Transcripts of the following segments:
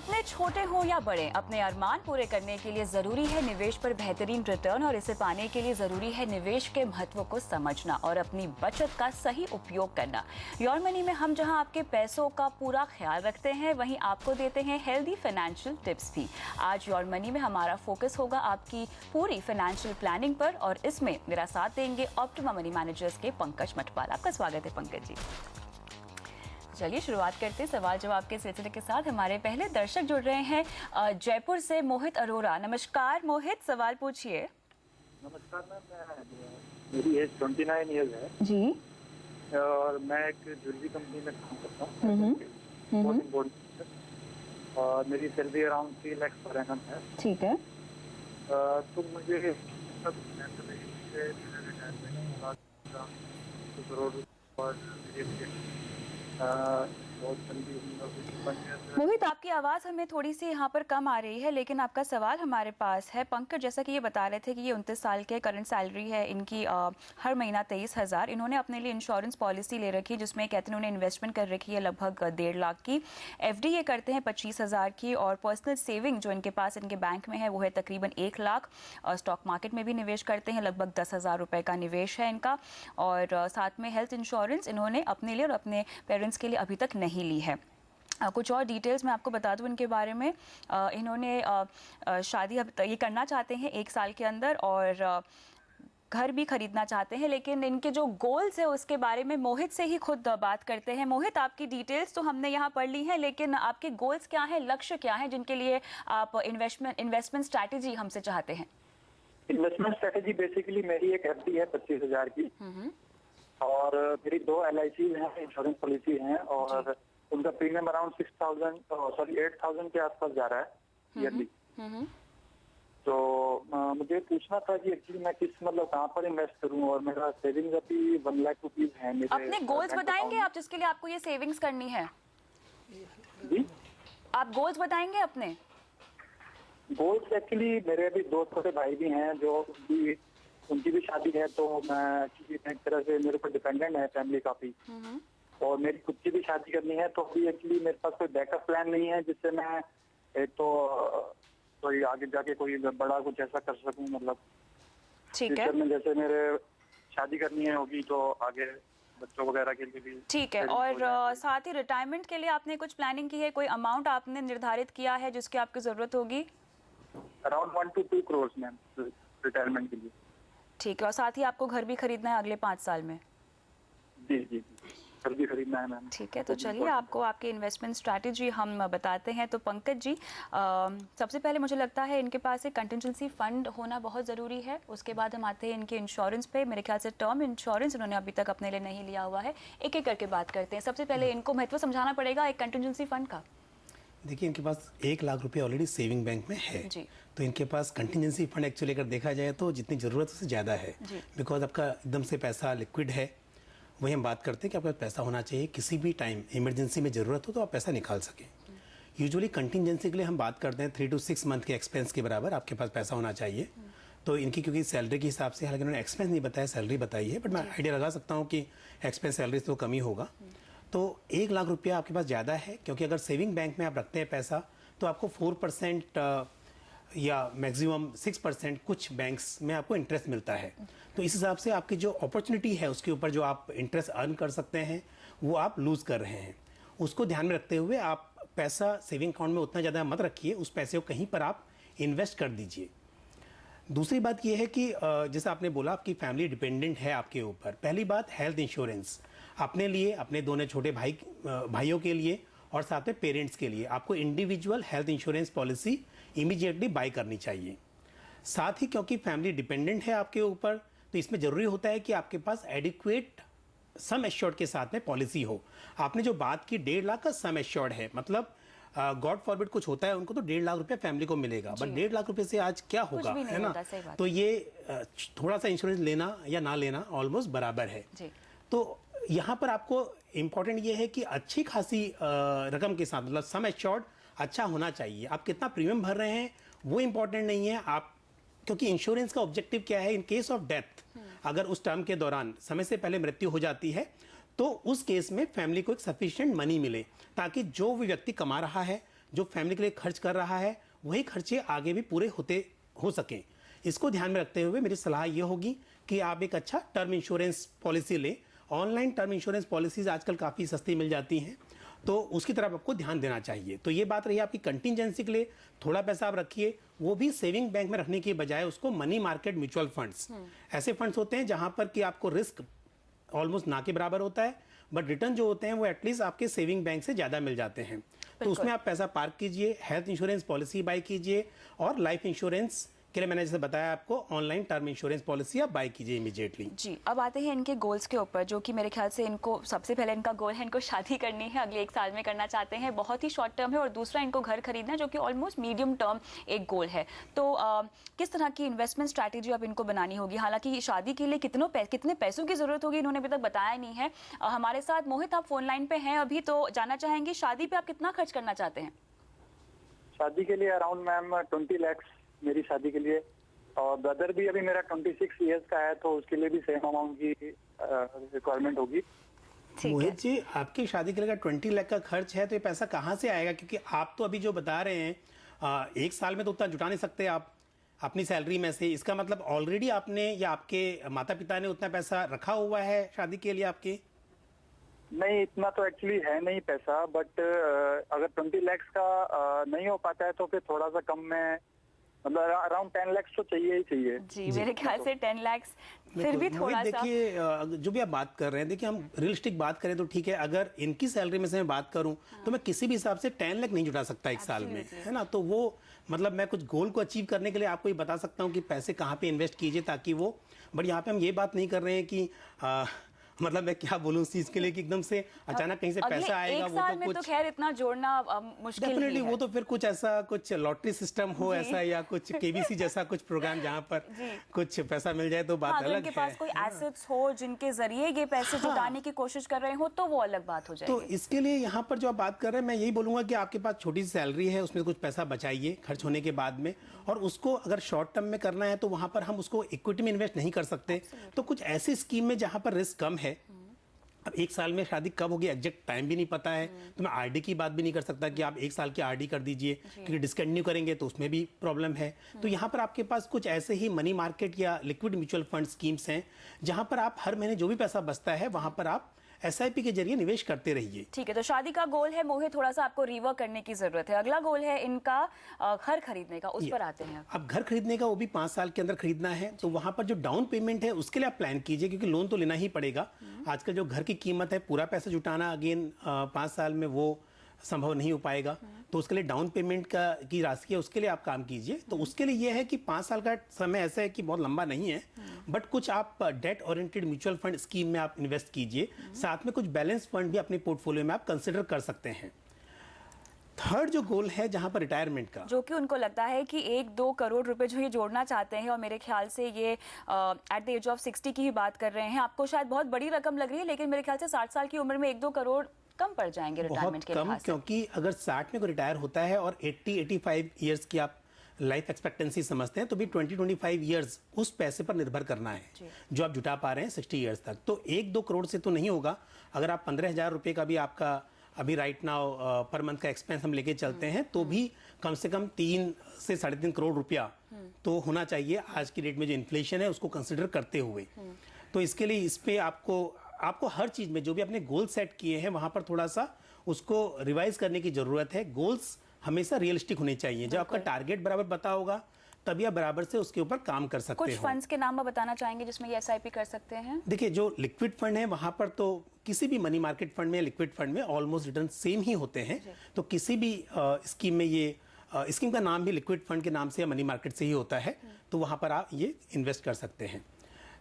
सपने छोटे हों या बड़े, अपने अरमान पूरे करने के लिए जरूरी है निवेश पर बेहतरीन रिटर्न और इसे पाने के लिए जरूरी है निवेश के महत्व को समझना और अपनी बचत का सही उपयोग करना। योर मनी में हम जहां आपके पैसों का पूरा ख्याल रखते हैं, वहीं आपको देते हैं हेल्दी फाइनेंशियल टिप्स भी। आज योर मनी में हमारा फोकस होगा आपकी पूरी फाइनेंशियल प्लानिंग पर और इसमें मेरा साथ देंगे ऑप्टिमा मनी मैनेजर्स के पंकज मटवाल। आपका स्वागत है पंकज जी। चलिए शुरुआत करते हैं सवाल जवाब के सिलसिले के साथ। हमारे पहले दर्शक जुड़ रहे हैं जयपुर से मोहित अरोरा। नमस्कार मोहित, सवाल पूछिए। नमस्कार मैम, मेरी एज 29 ईयर्स है जी और मैं एक ज्वेलरी कंपनी में काम करता हूँ और मेरी salary around 3 lakh per annum है। ठीक है। तो मुझे करोड़ और मोहित, आपकी आवाज़ हमें थोड़ी सी यहाँ पर कम आ रही है, लेकिन आपका सवाल हमारे पास है। पंकज जैसा कि ये बता रहे थे कि ये 29 साल के, करंट सैलरी है इनकी हर महीना 23,000। इन्होंने अपने लिए इंश्योरेंस पॉलिसी ले रखी जिसमें कहते हैं उन्होंने इन्वेस्टमेंट कर रखी है लगभग 1.5 लाख की। एफडी ये करते हैं 25,000 की और पर्सनल सेविंग जो इनके पास इनके बैंक में है वो है तकरीबन 1 लाख। और स्टॉक मार्केट में भी निवेश करते हैं, लगभग 10,000 रुपये का निवेश है इनका। और साथ में हेल्थ इंश्योरेंस इन्होंने अपने लिए और अपने पेरेंट्स के लिए अभी तक नहीं ली है। कुछ और डिटेल्स मैं आपको बता दूं इनके बारे में। इन्होंने शादी अब ये करना चाहते हैं 1 साल के अंदर और घर भी खरीदना चाहते हैं, लेकिन इनके जो गोल्स है उसके बारे में मोहित से ही खुद बात करते हैं। मोहित, आपकी डिटेल्स तो हमने यहाँ पढ़ ली हैं, लेकिन आपके गोल्स क्या हैं, लक्ष्य क्या हैं जिनके लिए आप इन्वेस्टमेंट स्ट्रैटेजी हमसे चाहते हैं? इन्वेस्टमेंट स्ट्रेटेजी बेसिकली मेरी एक एफडी है 25,000 की और मेरी 2 LIC हैं, इंश्योरेंस पॉलिसी हैं और उनका प्रीमियम अराउंड 8,000 के आसपास जा रहा है ईयरली। तो मुझे पूछना था कि एक्चुअली मैं कहाँ पर इन्वेस्ट करूं और मेरा सेविंग्स अभी 1 लाख रुपीज है मेरे। अपने गोल्स बताएंगे आप जिसके लिए आपको ये सेविंग्स करनी है? जी, आप गोल्स बताएंगे अपने? गोल्स एक्चुअली मेरे अभी 2 छोटे भाई भी हैं जो उनकी भी शादी है, तो मैं एक तरह से मेरे ऊपर डिपेंडेंट है फैमिली काफी, और मेरी खुद की भी शादी करनी है। तो अभी एक्चुअली मेरे पास कोई बैकअप प्लान नहीं है जिससे मैं एक तो कोई आगे जाके कोई बड़ा कुछ ऐसा कर सकूं, मतलब ठीक है। में जैसे मेरे शादी करनी है होगी तो आगे बच्चों वगैरह के लिए भी ठीक है। और साथ ही रिटायरमेंट के लिए आपने कुछ प्लानिंग की है? कोई अमाउंट आपने निर्धारित किया है जिसकी आपकी जरूरत होगी? Around 1 to 2 crore ma'am retirement के लिए। ठीक है। और साथ ही आपको घर भी खरीदना है अगले 5 साल में? जी जी, घर भी खरीदना है मैम। ठीक है, तो चलिए आपको आपके इन्वेस्टमेंट स्ट्रैटेजी हम बताते हैं। तो पंकज जी, सबसे पहले मुझे लगता है इनके पास एक कंटिजेंसी फंड होना बहुत ज़रूरी है। उसके बाद हम आते हैं इनके इंश्योरेंस पे। मेरे ख्याल से टर्म इंश्योरेंस इन्होंने अभी तक अपने लिए नहीं लिया हुआ है। एक एक करके बात करते हैं। सबसे पहले इनको महत्व समझाना पड़ेगा एक कंटिजेंसी फंड का। देखिए, इनके पास 1 लाख रुपये ऑलरेडी सेविंग बैंक में है जी। तो इनके पास कंटिजेंसी फंड एक्चुअली अगर देखा जाए तो जितनी ज़रूरत उससे ज़्यादा है, बिकॉज आपका एकदम से पैसा लिक्विड है। वही हम बात करते हैं कि आपका पैसा होना चाहिए, किसी भी टाइम इमरजेंसी में ज़रूरत हो तो आप पैसा निकाल सकें। यूजुअली कंटिजेंसी के लिए हम बात करते हैं 3 to 6 मंथ के एक्सपेंस के बराबर आपके पास पैसा होना चाहिए। तो इनकी क्योंकि सैलरी के हिसाब से, हालांकि उन्होंने एक्सपेंस नहीं बताया, सैलरी बताई है, बट मैं आइडिया लगा सकता हूँ कि एक्सपेंस सैलरी से तो कम ही होगा। तो 1 लाख रुपया आपके पास ज़्यादा है, क्योंकि अगर सेविंग बैंक में आप रखते हैं पैसा तो आपको 4% या मैक्सिमम 6% कुछ बैंक्स में आपको इंटरेस्ट मिलता है। तो इस हिसाब से आपकी जो अपॉर्चुनिटी है उसके ऊपर जो आप इंटरेस्ट अर्न कर सकते हैं वो आप लूज़ कर रहे हैं। उसको ध्यान में रखते हुए आप पैसा सेविंग अकाउंट में उतना ज़्यादा मत रखिए, उस पैसे को कहीं पर आप इन्वेस्ट कर दीजिए। दूसरी बात यह है कि जैसे आपने बोला आपकी फैमिली डिपेंडेंट है आपके ऊपर। पहली बात, हेल्थ इंश्योरेंस अपने लिए, अपने दोनों छोटे भाइयों के लिए और साथ में पेरेंट्स के लिए आपको individual health insurance policy immediately buy करनी चाहिए। साथ ही क्योंकि फैमिली डिपेंडेंट है आपके ऊपर तो इसमें ज़रूरी होता है कि आपके पास एडिक्वेट सम एश्योर्ड के साथ में पॉलिसी हो। आपने जो बात की 1.5 लाख का सम एश्योर्ड है, मतलब गॉड फॉरबिड कुछ होता है उनको तो 1.5 लाख रुपये फैमिली को मिलेगा, बट 1.5 लाख रुपये से आज क्या होगा, है ना? तो ये थोड़ा सा इंश्योरेंस लेना या ना लेना ऑलमोस्ट बराबर है। तो यहाँ पर आपको इम्पॉर्टेंट ये है कि अच्छी खासी रकम के साथ, मतलब सम एश्योर्ड अच्छा होना चाहिए। आप कितना प्रीमियम भर रहे हैं वो इम्पॉर्टेंट नहीं है, आप, क्योंकि इंश्योरेंस का ऑब्जेक्टिव क्या है, इन केस ऑफ डेथ अगर उस टर्म के दौरान समय से पहले मृत्यु हो जाती है तो उस केस में फैमिली को एक सफिशिएंट मनी मिले, ताकि जो भी व्यक्ति कमा रहा है जो फैमिली के लिए खर्च कर रहा है वही खर्चे आगे भी पूरे हो सकें। इसको ध्यान में रखते हुए मेरी सलाह ये होगी कि आप एक अच्छा टर्म इंश्योरेंस पॉलिसी लें। ऑनलाइन टर्म इंश्योरेंस पॉलिसीज आजकल काफ़ी सस्ती मिल जाती हैं, तो उसकी तरफ आपको ध्यान देना चाहिए। तो ये बात रही आपकी कंटिजेंसी के लिए थोड़ा पैसा आप रखिए, वो भी सेविंग बैंक में रखने की बजाय उसको मनी मार्केट म्यूचुअल फंड्स, ऐसे फंड्स होते हैं जहां पर कि आपको रिस्क ऑलमोस्ट ना के बराबर होता है, बट रिटर्न जो होते हैं वो एटलीस्ट आपके सेविंग बैंक से ज़्यादा मिल जाते हैं। तो उसमें आप पैसा पार्क कीजिए, हेल्थ इंश्योरेंस पॉलिसी बाय कीजिए, और लाइफ इंश्योरेंस के लिए मैंने जैसे बताया आपको ऑनलाइन टर्म इंश्योरेंस पॉलिसी आप बाय कीजिए इमीडिएटली। जी, अब आते हैं इनके गोल्स के ऊपर, जो कि मेरे ख्याल से इनको सबसे पहले इनका गोल है, इनको शादी करनी है, अगले 1 साल में करना चाहते हैं, बहुत ही शॉर्ट टर्म है, और दूसरा इनको घर खरीदना है, जो कि ऑलमोस्ट मीडियम टर्म एक गोल है। तो किस तरह की इन्वेस्टमेंट स्ट्रैटेजी अब इनको बनानी होगी? हालांकि शादी के लिए कितने पैसों की जरूरत होगी इन्होंने अभी तक बताया नहीं है। हमारे साथ मोहित, आप फोन लाइन पे हैं अभी, तो जानना चाहेंगे शादी पे आप कितना खर्च करना चाहते हैं? शादी के लिए अराउंड मैम 20 लाख मेरी शादी के लिए, और ब्रदर भी अभी मेरा 26 इयर्स का है, तो उसके लिए भी सेम अमाउंट की रिक्वायरमेंट होगी। मोहित जी, आपकी शादी के लिए 20 लाख का खर्च है, तो ये पैसा कहाँ से आएगा? क्योंकि आप तो अभी जो बता रहे हैं 1 साल में तो उतना जुटा नहीं सकते आप अपनी सैलरी में से। इसका मतलब ऑलरेडी आपने या आपके माता पिता ने उतना पैसा रखा हुआ है शादी के लिए आपके? नहीं, इतना तो एक्चुअली है नहीं पैसा, बट अगर 20 लाख का नहीं हो पाता है तो फिर थोड़ा सा कम में, मतलब अराउंड 10 लाख तो चाहिए ही चाहिए। जी, मेरे ख्याल से 10 लाख फिर भी थोड़ा सा। देखिए, जो भी आप बात कर रहे हैं, देखिए हम रियलिस्टिक बात करें तो ठीक है, अगर इनकी सैलरी में से मैं बात करूं तो मैं किसी भी हिसाब से 10 लाख नहीं जुटा सकता 1 साल में, है ना। तो वो मतलब मैं कुछ गोल को अचीव करने के लिए आपको ये बता सकता हूँ कि पैसे कहाँ पे इन्वेस्ट कीजिए ताकि वो, बट यहाँ पे हम ये बात नहीं कर रहे हैं कि मतलब मैं क्या बोलूं उस चीज के लिए कि एकदम से अचानक कहीं से पैसा आएगा, वो तो कुछ तो खैर इतना जोड़ना मुश्किल डेफिनेटली ही है। वो तो फिर कुछ ऐसा कुछ लॉटरी सिस्टम हो ऐसा, या कुछ केबीसी जैसा कुछ प्रोग्राम जहाँ पर कुछ पैसा मिल जाए तो बात हाँ, अलग इनके है। पास कोई एसेट्स हो जिनके जरिए ये पैसे जुटाने की कोशिश कर रहे हो तो वो अलग बात हो जाएगी। तो इसके लिए यहाँ पर जो आप बात कर रहे हैं, मैं यही बोलूंगा कि आपके पास छोटी सी सैलरी है, उसमें कुछ पैसा बचाइए खर्च होने के बाद में, और उसको अगर शॉर्ट टर्म में करना है तो वहां पर हम उसको इक्विटी में इन्वेस्ट नहीं कर सकते। तो कुछ ऐसी स्कीम में जहां पर रिस्क कम है। अब 1 साल में शादी कब होगी एग्जैक्ट टाइम भी नहीं पता है, तो मैं आरडी की बात भी नहीं कर सकता कि आप 1 साल की आरडी कर दीजिए, क्योंकि डिसकंटिन्यू करेंगे तो उसमें भी प्रॉब्लम है। तो यहाँ पर आपके पास कुछ ऐसे ही मनी मार्केट या लिक्विड म्यूचुअल फंड स्कीम्स हैं जहां पर आप हर महीने जो भी पैसा बचता है वहां पर आप SIP के जरिए निवेश करते रहिए। ठीक है, तो शादी का गोल है मोहित, थोड़ा सा आपको रिवर्क करने की जरूरत है। अगला गोल है इनका घर खरीदने का, उस पर आते हैं। अब घर खरीदने का वो भी 5 साल के अंदर खरीदना है, तो वहां पर जो डाउन पेमेंट है उसके लिए आप प्लान कीजिए, क्योंकि लोन तो लेना ही पड़ेगा। आजकल जो घर की कीमत है, पूरा पैसा जुटाना अगेन 5 साल में वो संभव नहीं हो पाएगा। तो उसके लिए डाउन पेमेंट की राशि है, उसके लिए आप काम कीजिए। तो उसके लिए यह है कि 5 साल का समय ऐसा है कि बहुत लंबा नहीं है, बट कुछ आप date oriented mutual fund scheme में आप इन्वेस्ट कीजिए, साथ में कुछ बैलेंस फंड भी अपने पोर्टफोलियो में आप कंसिडर कर सकते हैं। थर्ड जो गोल है जहां पर रिटायरमेंट का, जो कि उनको लगता है कि 1-2 करोड़ रुपए जो ये जोड़ना चाहते हैं, और मेरे ख्याल से ये एट द एज ऑफ 60 की ही बात कर रहे हैं। आपको शायद बहुत बड़ी रकम लग रही है, लेकिन मेरे ख्याल से 60 साल की उम्र में 1-2 करोड़ कम पड़ जाएंगे रिटायरमेंट के बहुत कम, लिहाज से। क्योंकि अगर 60 में कोई रिटायर होता है और 80-85 ईयर्स की आप लाइफ एक्सपेक्टेंसी समझते हैं, तो भी 20-25 ईयर्स उस पैसे पर निर्भर करना है जो आप जुटा पा रहे हैं 60 ईयर्स तक। तो 1-2 करोड़ से तो नहीं होगा। अगर आप 15,000 रुपये का भी आपका अभी राइट नाउ पर मंथ का एक्सपेंस हम लेके चलते हैं, तो भी कम से कम 3 से 3.5 करोड़ रुपया तो होना चाहिए आज की डेट में जो इन्फ्लेशन है उसको कंसिडर करते हुए। तो इसके लिए इस पे आपको हर चीज में जो भी अपने गोल सेट किए हैं वहां पर थोड़ा सा उसको रिवाइज करने की जरूरत है। गोल्स हमेशा रियलिस्टिक होने चाहिए। जब आपका टारगेट बराबर पता होगा तभी आप बराबर से उसके ऊपर काम कर सकते हो। कुछ फंड्स के नाम आप बताना चाहेंगे जिसमें ये SIP कर सकते हैं? देखिए, जो लिक्विड फंड है वहां पर तो किसी भी मनी मार्केट फंड में, लिक्विड फंड में ऑलमोस्ट रिटर्न सेम ही होते हैं। तो किसी भी स्कीम में ये स्कीम का नाम भी लिक्विड फंड के नाम से या मनी मार्केट से ही होता है, तो वहां पर आप ये इन्वेस्ट कर सकते हैं।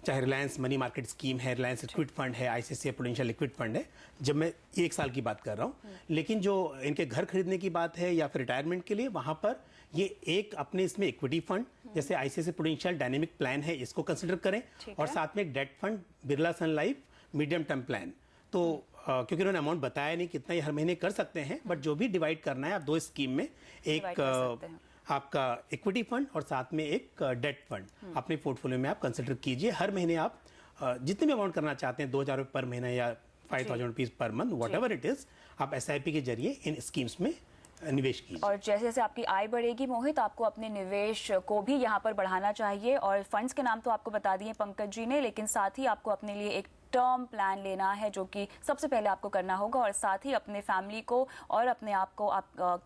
चाहे रिलायंस मनी मार्केट स्कीम है, रिलायंस लिक्विड फंड है, ICICI प्रूडेंशियल लिक्विड फंड है, जब मैं 1 साल की बात कर रहा हूँ। लेकिन जो इनके घर खरीदने की बात है या फिर रिटायरमेंट के लिए, वहां पर ये एक अपने इसमें इक्विटी फंड जैसे ICICI प्रूडेंशियल डायनेमिक प्लान है, इसको कंसिडर करें, और साथ में एक डेट फंड बिरला सन लाइफ मीडियम टर्म प्लान। तो क्योंकि उन्होंने अमाउंट बताया नहीं कितना ये हर महीने कर सकते हैं, बट जो भी डिवाइड करना है आप 2 स्कीम में, एक आपका इक्विटी फंड और साथ में एक डेट फंड अपने पोर्टफोलियो में आप कंसिडर कीजिए। हर महीने आप जितने भी अमाउंट करना चाहते हैं, 2,000 रुपये पर महीना या 5,000 rupees per month, what ever it is, आप SIP के जरिए इन स्कीम्स में निवेश कीजिए। और जैसे जैसे आपकी आय बढ़ेगी मोहित, आपको अपने निवेश को भी यहाँ पर बढ़ाना चाहिए। और फंड्स के नाम तो आपको बता दिए पंकज जी ने, लेकिन साथ ही आपको अपने लिए एक टर्म प्लान लेना है जो कि सबसे पहले आपको करना होगा, और साथ ही अपने फैमिली को और अपने आप को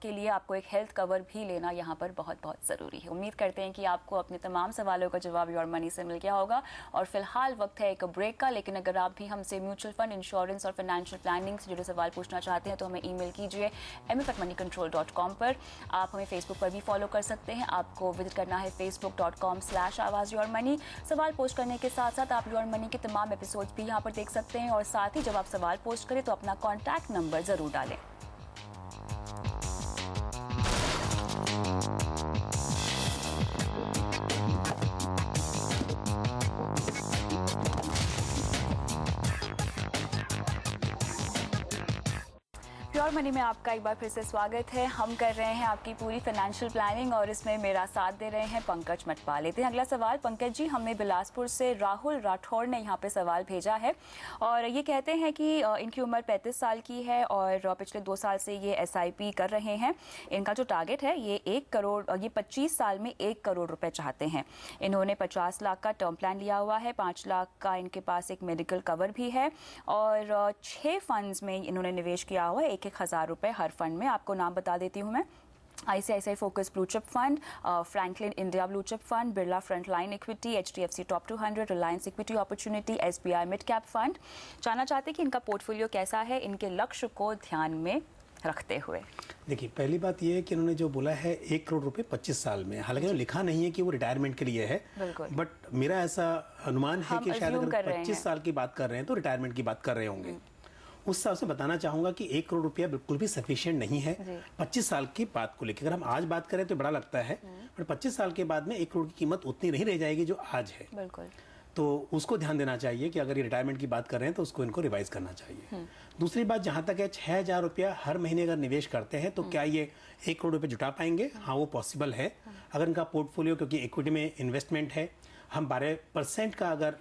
के लिए आपको एक हेल्थ कवर भी लेना यहाँ पर बहुत बहुत ज़रूरी है। उम्मीद करते हैं कि आपको अपने तमाम सवालों का जवाब योर मनी से मिल गया होगा। और फिलहाल वक्त है एक ब्रेक का, लेकिन अगर आप भी हमसे म्यूचुअल फंड, इंश्योरेंस और फाइनेंशियल प्लानिंग से जुड़े सवाल पूछना चाहते हैं तो हमें ईमेल कीजिए mf@moneycontrol.com पर। आप हमें फेसबुक पर भी फॉलो कर सकते हैं। आपको विजिट करना है facebook.com/आवाज़-योर-मनी। सवाल पोस्ट करने के साथ साथ आप योर मनी के तमाम एपिसोड्स भी यहाँ पर देख सकते हैं। और साथ ही जब आप सवाल पोस्ट करें तो अपना कॉन्टैक्ट नंबर जरूर डालें। प्योर मनी में आपका एक बार फिर से स्वागत है। हम कर रहे हैं आपकी पूरी फाइनेंशियल प्लानिंग और इसमें मेरा साथ दे रहे हैं पंकज मटवाल। लेते हैं अगला सवाल। पंकज जी, हमें बिलासपुर से राहुल राठौड़ ने यहाँ पे सवाल भेजा है और ये कहते हैं कि इनकी उम्र 35 साल की है और पिछले 2 साल से ये SIP कर रहे हैं। इनका जो टारगेट है ये 25 साल में 1 करोड़ रुपए चाहते हैं। इन्होंने 50 लाख का टर्म प्लान लिया हुआ है, 5 लाख का इनके पास एक मेडिकल कवर भी है और 6 फंड्स में इन्होंने निवेश किया हुआ है, 1,000 रुपए हर फंड में। आपको नाम बता देती हूँ मैं। ICICI focus blue chip fund, Franklin India blue chip fund, Birla frontline equity, HDFC top 200, Reliance equity opportunity, SBI mid cap fund. जानना चाहते हैं कि इनका पोर्टफोलियो कैसा है इनके लक्ष्य को ध्यान में रखते हुए। देखिए, पहली बात यह है कि उन्होंने जो बोला है 1 करोड़ रुपए 25 साल में, हालांकि लिखा नहीं है कि वो रिटायरमेंट के लिए है, बट मेरा ऐसा अनुमान है कि शायद अगर 25 साल की बात कर रहे हैं तो रिटायरमेंट की बात कर रहे होंगे। उस हिसाब से बताना चाहूंगा कि 1 करोड़ रुपया बिल्कुल भी सफिशिएंट नहीं है 25 साल की बात को लेकर। अगर हम आज बात करें तो बड़ा लगता है, पर 25 साल के बाद में 1 करोड़ की कीमत उतनी नहीं रह जाएगी जो आज है। बिल्कुल। तो उसको ध्यान देना चाहिए कि अगर ये रिटायरमेंट की बात कर रहे हैं तो उसको इनको रिवाइज करना चाहिए। दूसरी बात, जहां तक है 6,000 रुपया हर महीने अगर निवेश करते हैं तो क्या ये 1 करोड़ रुपए जुटा पाएंगे? हाँ, वो पॉसिबल है। अगर इनका पोर्टफोलियो, क्योंकि इक्विटी में इन्वेस्टमेंट है, हम 12% का अगर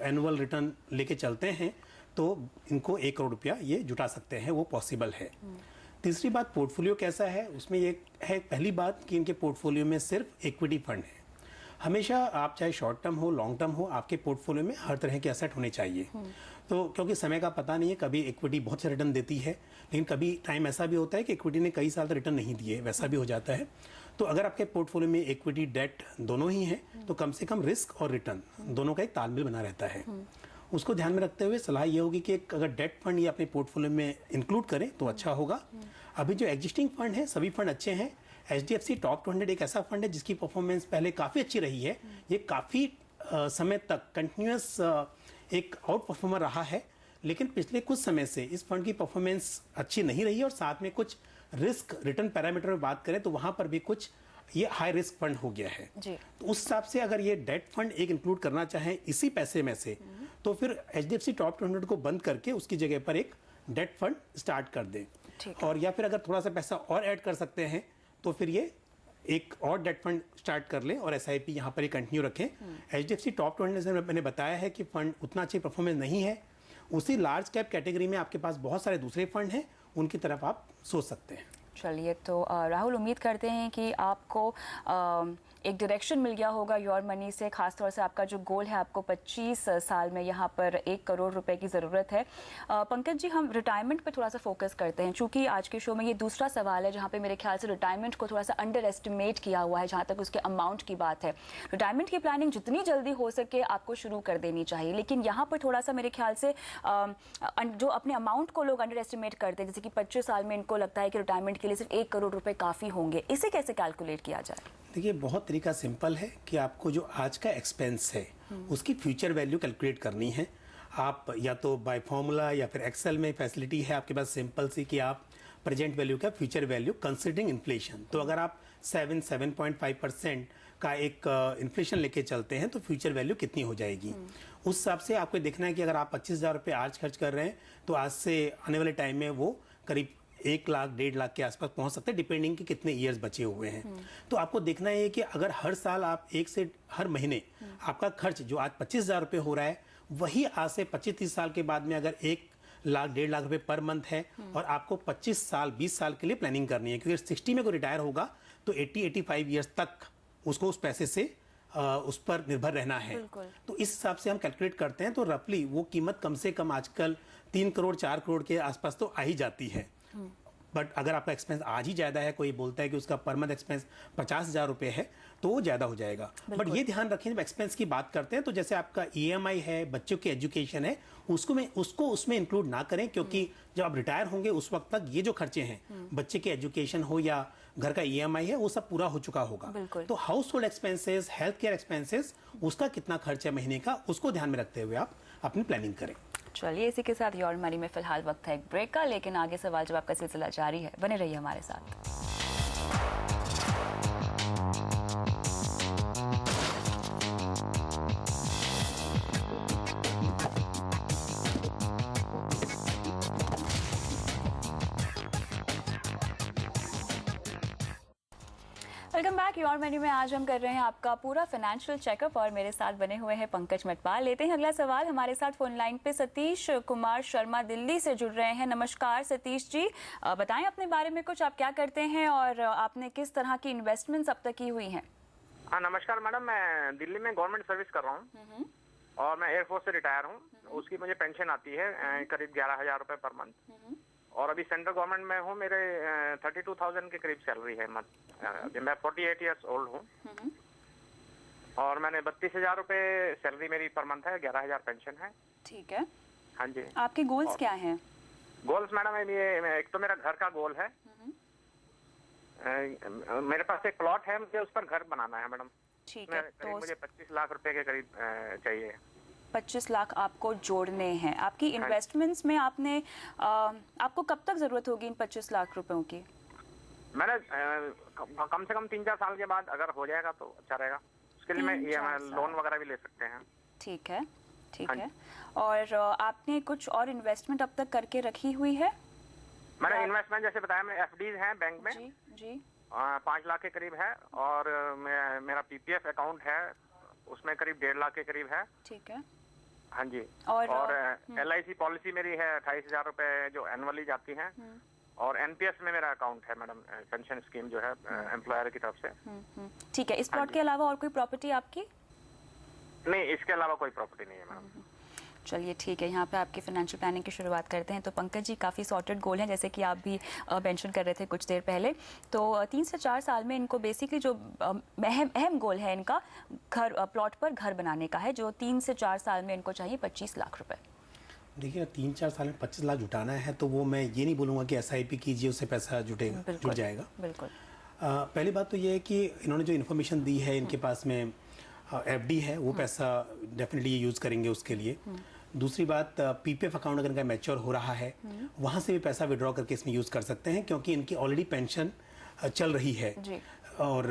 एनुअल रिटर्न लेके चलते हैं तो इनको 1 करोड़ रुपया ये जुटा सकते हैं, वो पॉसिबल है। तीसरी बात, पोर्टफोलियो कैसा है, उसमें ये है पहली बात कि इनके पोर्टफोलियो में सिर्फ इक्विटी फंड है। हमेशा आप चाहे शॉर्ट टर्म हो लॉन्ग टर्म हो, आपके पोर्टफोलियो में हर तरह के एसेट होने चाहिए। तो क्योंकि समय का पता नहीं है, कभी इक्विटी बहुत से रिटर्न देती है, लेकिन कभी टाइम ऐसा भी होता है कि इक्विटी ने कई साल तक रिटर्न नहीं दिए, वैसा भी हो जाता है। तो अगर आपके पोर्टफोलियो में इक्विटी डेट दोनों ही है तो कम से कम रिस्क और रिटर्न दोनों का एक तालमेल बना रहता है। उसको ध्यान में रखते हुए सलाह ये होगी कि अगर डेट फंड ये अपने पोर्टफोलियो में इंक्लूड करें तो अच्छा होगा। अभी जो एग्जिस्टिंग फंड है सभी फंड अच्छे हैं। HDFC टॉप 200 एक ऐसा फंड है जिसकी परफॉर्मेंस पहले काफ़ी अच्छी रही है। ये काफ़ी समय तक कंटिन्यूस एक आउट परफॉर्मर रहा है, लेकिन पिछले कुछ समय से इस फंड की परफॉर्मेंस अच्छी नहीं रही है और साथ में कुछ रिस्क रिटर्न पैरामीटर में बात करें तो वहाँ पर भी कुछ ये हाई रिस्क फंड हो गया है जी। तो उस हिसाब से अगर ये डेट फंड एक इंक्लूड करना चाहें इसी पैसे में से तो फिर HDFC टॉप 200 को बंद करके उसकी जगह पर एक डेट फंड स्टार्ट कर दें, और या फिर अगर थोड़ा सा पैसा और ऐड कर सकते हैं तो फिर ये एक और डेट फंड स्टार्ट कर लें और SIP यहाँ पर ही कंटिन्यू रखें। HDFC टॉप 200 से मैंने बताया है कि फंड उतना अच्छी परफॉर्मेंस नहीं है। उसी लार्ज कैप कैटेगरी में आपके पास बहुत सारे दूसरे फंड हैं, उनकी तरफ आप सोच सकते हैं। चलिए, तो राहुल, उम्मीद करते हैं कि आपको एक डायरेक्शन मिल गया होगा योर मनी से। खासतौर से आपका जो गोल है, आपको 25 साल में यहाँ पर 1 करोड़ रुपए की ज़रूरत है। पंकज जी, हम रिटायरमेंट पे थोड़ा सा फोकस करते हैं, चूँकि आज के शो में ये दूसरा सवाल है जहाँ पे मेरे ख्याल से रिटायरमेंट को थोड़ा सा अंडर एस्टिमेट किया हुआ है जहाँ तक उसके अमाउंट की बात है। रिटायरमेंट की प्लानिंग जितनी जल्दी हो सके आपको शुरू कर देनी चाहिए, लेकिन यहाँ पर थोड़ा सा मेरे ख्याल से जो अपने अमाउंट को लोग अंडर एस्टिमेट करते हैं, जैसे कि 25 साल में इनको लगता है कि रिटायरमेंट के लिए सिर्फ 1 करोड़ रुपए काफ़ी होंगे, इसे कैसे कैलकुलेट किया जाए? देखिए, बहुत तरीका सिंपल है कि आपको जो आज का एक्सपेंस है उसकी फ्यूचर वैल्यू कैलकुलेट करनी है। आप या तो बाय फॉर्मूला या फिर एक्सेल में फैसिलिटी है आपके पास सिंपल सी कि आप प्रेजेंट वैल्यू का फ्यूचर वैल्यू कंसिडरिंग इन्फ्लेशन, तो अगर आप 7.5% का एक इन्फ्लेशन लेके चलते हैं तो फ्यूचर वैल्यू कितनी हो जाएगी। उस हिसाब से आपको देखना है कि अगर आप 25,000 रुपये आज खर्च कर रहे हैं तो आज से आने वाले टाइम में वो करीब 1 लाख 1.5 लाख के आसपास पहुंच सकते हैं, डिपेंडिंग कि कितने ईयर्स बचे हुए हैं। तो आपको देखना है कि अगर हर साल आप हर महीने आपका खर्च जो आज 25,000 रुपये हो रहा है, वही आज से 25-30 साल के बाद में अगर 1 लाख 1.5 लाख रुपए पर मंथ है और आपको 25 साल 20 साल के लिए प्लानिंग करनी है, क्योंकि 60 में कोई रिटायर होगा तो 80-85 ईयर्स तक उसको उस पैसे से उस पर निर्भर रहना है। तो इस हिसाब से हम कैलकुलेट करते हैं, तो रफली वो कीमत कम से कम आजकल 3 करोड़ 4 करोड़ के आसपास तो आ ही जाती है। बट अगर आपका एक्सपेंस आज ही ज़्यादा है, कोई बोलता है कि उसका पर मंथ एक्सपेंस 50,000 रुपये है, तो वो ज़्यादा हो जाएगा। बट ये ध्यान रखें जब एक्सपेंस की बात करते हैं तो जैसे आपका EMI है, बच्चों की एजुकेशन है, उसको उसमें इंक्लूड ना करें, क्योंकि जब आप रिटायर होंगे उस वक्त तक ये जो खर्चे हैं, बच्चे की एजुकेशन हो या घर का EMI है, वो सब पूरा हो चुका होगा। तो house hold expenses, health care expenses, उसका कितना खर्च है महीने का, उसको ध्यान में रखते हुए आप अपनी प्लानिंग करें। चलिए, इसी के साथ योर मनी में फिलहाल वक्त है एक ब्रेक का, लेकिन आगे सवाल जवाब का सिलसिला जारी है, बने रहिए हमारे साथ। Welcome back. योर मेन्यू में आज हम कर रहे हैं आपका पूरा फाइनेंशियल चेकअप और मेरे साथ बने हुए हैं पंकज मटवाल। लेते हैं अगला सवाल। हमारे साथ फोन लाइन पे सतीश कुमार शर्मा दिल्ली से जुड़ रहे हैं। नमस्कार सतीश जी, बताएं अपने बारे में कुछ, आप क्या करते हैं और आपने किस तरह की इन्वेस्टमेंट्स अब तक की हुई हैं? हाँ नमस्कार मैडम, मैं दिल्ली में गवर्नमेंट सर्विस कर रहा हूँ और मैं एयरफोर्स से रिटायर हूँ। उसकी मुझे पेंशन आती है करीब 11,000 रुपए पर मंथ, और अभी सेंट्रल गवर्नमेंट में हूँ। मेरे 32,000 के करीब सैलरी है मंथ। मैं 48 ईयर्स ओल्ड हूँ और मैंने 32,000 रुपए सैलरी मेरी पर मंथ है, 11,000 पेंशन है। ठीक है। हाँ जी। आपके गोल्स क्या हैं? गोल्स मैडम, ये एक तो मेरा घर का गोल है। मेरे पास एक प्लॉट है, मुझे उस पर घर बनाना है मैडम। ठीक है। तो मुझे 25 लाख रुपए के करीब चाहिए। 25 लाख आपको जोड़ने हैं। आपकी इन्वेस्टमेंट्स में आपको कब तक जरूरत होगी इन 25 लाख रुपयों की? मैंने कम से कम 3-4 साल के बाद अगर हो जाएगा तो अच्छा रहेगा। उसके लिए मैं लोन वगैरह भी ले सकते हैं। ठीक है, ठीक है। और आपने कुछ और इन्वेस्टमेंट अब तक करके रखी हुई है? मैंने इन्वेस्टमेंट जैसे बताया, मैं FDs हैं बैंक में जी 5 लाख के करीब है, और मेरा PPF अकाउंट है, उसमें करीब 1.5 लाख के करीब है। ठीक है। हाँ जी। और LIC पॉलिसी मेरी है 28,000 रुपए जो एनुअली जाती है, और NPS में मेरा अकाउंट है मैडम, पेंशन स्कीम जो है एम्प्लॉयर की तरफ से। ठीक है। इस प्लॉट के अलावा और कोई प्रॉपर्टी आपकी? नहीं, इसके अलावा कोई प्रॉपर्टी नहीं है मैडम। चलिए ठीक है, यहाँ पे आपकी फाइनेंशियल प्लानिंग की शुरुआत करते हैं। तो पंकज जी, काफ़ी सॉर्टेड गोल हैं, जैसे कि आप भी मेंशन कर रहे थे कुछ देर पहले। तो 3 से 4 साल में इनको बेसिकली जो अहम गोल है इनका प्लॉट पर घर बनाने का है, जो 3 से 4 साल में इनको चाहिए 25 लाख रुपए। देखिए 3-4 साल में 25 लाख जुटाना है, तो वो मैं ये नहीं बोलूँगा कि SIP कीजिए उससे पैसा जुट जाएगा। बिल्कुल। पहली बात तो ये है कि इन्होंने जो इन्फॉर्मेशन दी है, इनके पास में FD है, वो पैसा डेफिनेटली ये यूज़ करेंगे उसके लिए। दूसरी बात, PPF अकाउंट अगर इनका मैच्योर हो रहा है, वहाँ से भी पैसा विड्रॉ करके इसमें यूज़ कर सकते हैं, क्योंकि इनकी ऑलरेडी पेंशन चल रही है। और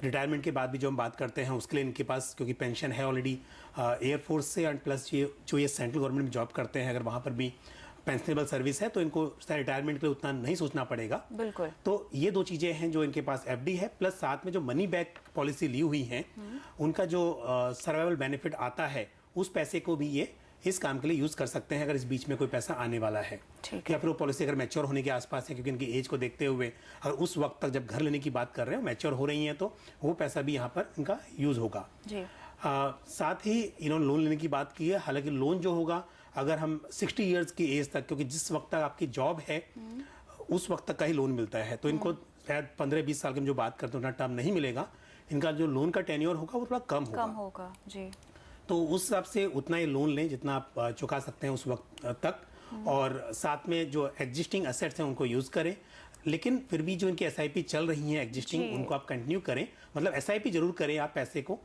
रिटायरमेंट के बाद भी जो हम बात करते हैं उसके लिए इनके पास, क्योंकि पेंशन है ऑलरेडी एयरफोर्स से, एंड प्लस ये सेंट्रल गवर्नमेंट में जॉब करते हैं, अगर वहाँ पर भी पेंशनेबल सर्विस है तो इनको रिटायरमेंट के लिए उतना नहीं सोचना पड़ेगा। बिल्कुल। तो ये 2 चीज़ें हैं जो इनके पास FD है, प्लस साथ में जो मनी बैक पॉलिसी ली हुई है, उनका जो सर्वाइवल बेनिफिट आता है, उस पैसे को भी ये इस काम के लिए यूज़ कर सकते हैं, अगर इस बीच में कोई पैसा आने वाला है, या फिर वो पॉलिसी अगर मैच्योर होने के आसपास है, क्योंकि इनकी एज को देखते हुए अगर उस वक्त तक जब घर लेने की बात कर रहे हो मैच्योर हो रही हैं, तो वो पैसा भी यहाँ पर इनका यूज़ होगा। जी। साथ ही इन्होंने लोन लेने की बात की है। हालांकि लोन जो होगा, अगर हम 60 ईयर्स की एज तक, क्योंकि जिस वक्त तक आपकी जॉब है उस वक्त तक का ही लोन मिलता है, तो इनको शायद 15-20 साल की जो बात करते हैं उतना टर्म नहीं मिलेगा। इनका जो लोन का टेन्योर होगा वो थोड़ा कम होगा। जी। तो उस हिसाब से उतना ये लोन लें जितना आप चुका सकते हैं उस वक्त तक, और साथ में जो एग्जिस्टिंग एसेट्स हैं उनको यूज़ करें। लेकिन फिर भी जो इनकी SIP चल रही हैं एग्जिस्टिंग, उनको आप कंटिन्यू करें, मतलब SIP जरूर करें आप पैसे को।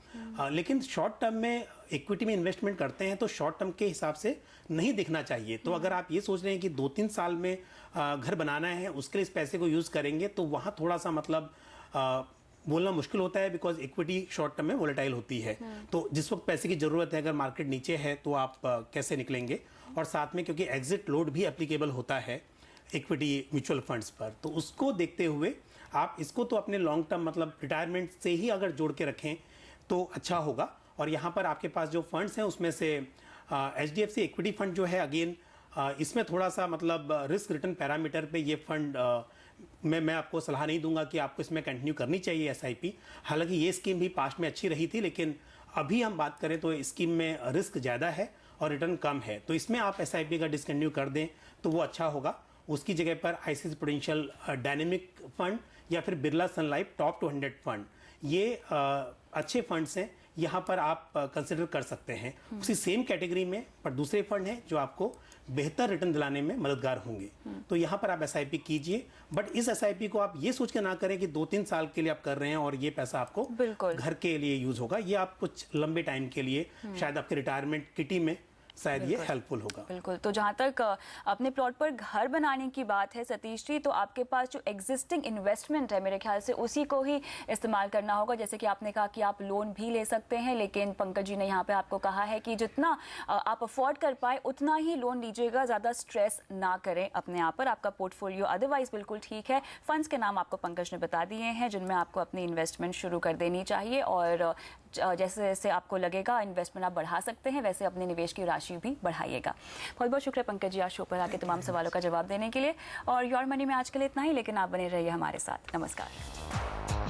लेकिन शॉर्ट टर्म में इक्विटी में इन्वेस्टमेंट करते हैं तो शॉर्ट टर्म के हिसाब से नहीं देखना चाहिए। तो अगर आप ये सोच रहे हैं कि 2-3 साल में घर बनाना है, उसके लिए इस पैसे को यूज़ करेंगे, तो वहाँ थोड़ा सा मतलब बोलना मुश्किल होता है, बिकॉज इक्विटी शॉर्ट टर्म में वोलेटाइल होती है। तो जिस वक्त पैसे की जरूरत है, अगर मार्केट नीचे है तो आप कैसे निकलेंगे। और साथ में क्योंकि एग्जिट लोड भी एप्लीकेबल होता है इक्विटी म्यूचुअल फंड्स पर, तो उसको देखते हुए आप इसको तो अपने लॉन्ग टर्म मतलब रिटायरमेंट से ही अगर जोड़ के रखें तो अच्छा होगा। और यहाँ पर आपके पास जो फंड्स हैं उसमें से HDFC इक्विटी फंड जो है, अगेन इसमें थोड़ा सा मतलब रिस्क रिटर्न पैरामीटर पे ये फंड मैं आपको सलाह नहीं दूंगा कि आपको इसमें कंटिन्यू करनी चाहिए एसआईपी। हालांकि ये स्कीम भी पास्ट में अच्छी रही थी, लेकिन अभी हम बात करें तो स्कीम में रिस्क ज़्यादा है और रिटर्न कम है, तो इसमें आप एसआईपी का डिसकंटिन्यू कर दें तो वो अच्छा होगा। उसकी जगह पर आईसीआईसीआई प्रूडेंशियल डायनेमिक फंड या फिर बिरला सन लाइफ टॉप 200 फंड, ये अच्छे फंड्स हैं, यहाँ पर आप कंसिडर कर सकते हैं। उसी सेम कैटेगरी में पर दूसरे फंड हैं जो आपको बेहतर रिटर्न दिलाने में मददगार होंगे, तो यहाँ पर आप एसआईपी कीजिए। बट इस एसआईपी को आप ये सोच के ना करें कि 2-3 साल के लिए आप कर रहे हैं और ये पैसा आपको बिल्कुल घर के लिए यूज होगा। ये आप कुछ लंबे टाइम के लिए शायद आपके रिटायरमेंट किटी में शायद ये हेल्पफुल होगा। बिल्कुल। तो जहाँ तक अपने प्लॉट पर घर बनाने की बात है सतीश जी, तो आपके पास जो एग्जिस्टिंग इन्वेस्टमेंट है मेरे ख्याल से उसी को ही इस्तेमाल करना होगा। जैसे कि आपने कहा कि आप लोन भी ले सकते हैं, लेकिन पंकज जी ने यहाँ पे आपको कहा है कि जितना आप अफोर्ड कर पाए उतना ही लोन लीजिएगा, ज़्यादा स्ट्रेस ना करें अपने आप पर। आपका पोर्टफोलियो अदरवाइज बिल्कुल ठीक है। फंड्स के नाम आपको पंकज ने बता दिए हैं जिनमें आपको अपनी इन्वेस्टमेंट शुरू कर देनी चाहिए, और जैसे जैसे आपको लगेगा इन्वेस्टमेंट आप बढ़ा सकते हैं, वैसे अपने निवेश की राशि भी बढ़ाइएगा। बहुत बहुत शुक्रिया पंकज जी आज शो पर आके तमाम सवालों का जवाब देने के लिए। और योर मनी में आज के लिए इतना ही, लेकिन आप बने रहिए हमारे साथ। नमस्कार।